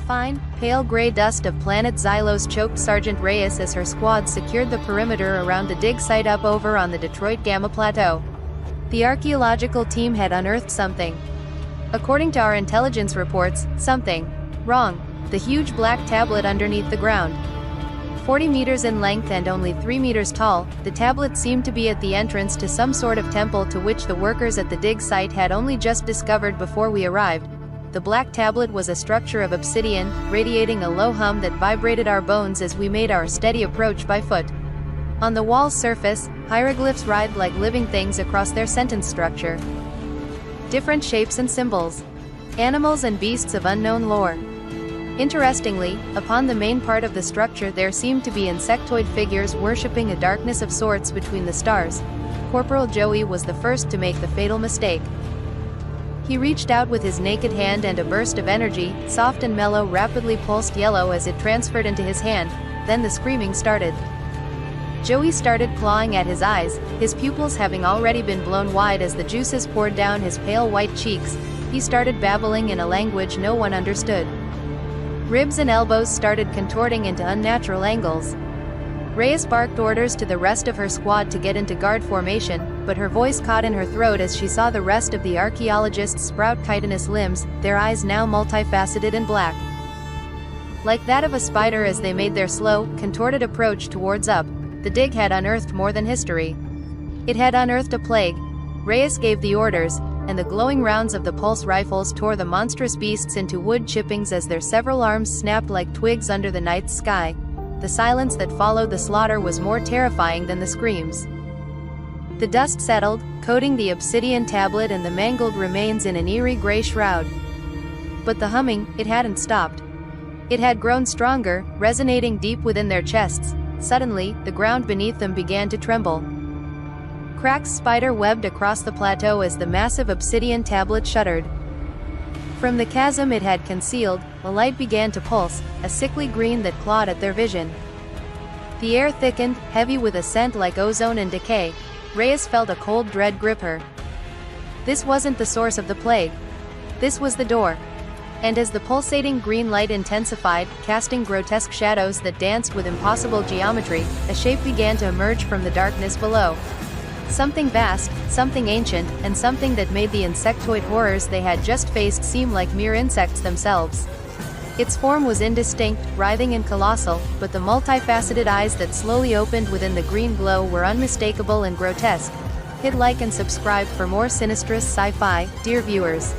Fine, pale gray dust of planet Xylos choked Sergeant Reyes as her squad secured the perimeter around the dig site up over on the Detroit Gamma Plateau. The archaeological team had unearthed something. According to our intelligence reports, something wrong. The huge black tablet underneath the ground. 40 meters in length and only 3 meters tall, the tablet seemed to be at the entrance to some sort of temple to which the workers at the dig site had only just discovered before we arrived. The black tablet was a structure of obsidian, radiating a low hum that vibrated our bones as we made our steady approach by foot. On the wall's surface, hieroglyphs writhed like living things across their sentence structure. Different shapes and symbols. Animals and beasts of unknown lore. Interestingly, upon the main part of the structure there seemed to be insectoid figures worshipping a darkness of sorts between the stars. Corporal Joey was the first to make the fatal mistake. He reached out with his naked hand and a burst of energy, soft and mellow, rapidly pulsed yellow as it transferred into his hand. Then the screaming started. Joey started clawing at his eyes, his pupils having already been blown wide as the juices poured down his pale white cheeks. He started babbling in a language no one understood. Ribs and elbows started contorting into unnatural angles. Reyes barked orders to the rest of her squad to get into guard formation, but her voice caught in her throat as she saw the rest of the archaeologists sprout chitinous limbs, their eyes now multifaceted and black. Like that of a spider as they made their slow, contorted approach towards up, the dig had unearthed more than history. It had unearthed a plague. Reyes gave the orders, and the glowing rounds of the pulse rifles tore the monstrous beasts into wood chippings as their several arms snapped like twigs under the night sky. The silence that followed the slaughter was more terrifying than the screams. The dust settled, coating the obsidian tablet and the mangled remains in an eerie gray shroud. But the humming, it hadn't stopped. It had grown stronger, resonating deep within their chests. Suddenly, the ground beneath them began to tremble. Cracks spider-webbed across the plateau as the massive obsidian tablet shuddered. From the chasm it had concealed, a light began to pulse, a sickly green that clawed at their vision. The air thickened, heavy with a scent like ozone and decay. Reyes felt a cold dread grip her. This wasn't the source of the plague. This was the door. And as the pulsating green light intensified, casting grotesque shadows that danced with impossible geometry, a shape began to emerge from the darkness below. Something vast, something ancient, and something that made the insectoid horrors they had just faced seem like mere insects themselves. Its form was indistinct, writhing and colossal, but the multifaceted eyes that slowly opened within the green glow were unmistakable and grotesque. Hit like and subscribe for more Sinistrous sci-fi, dear viewers.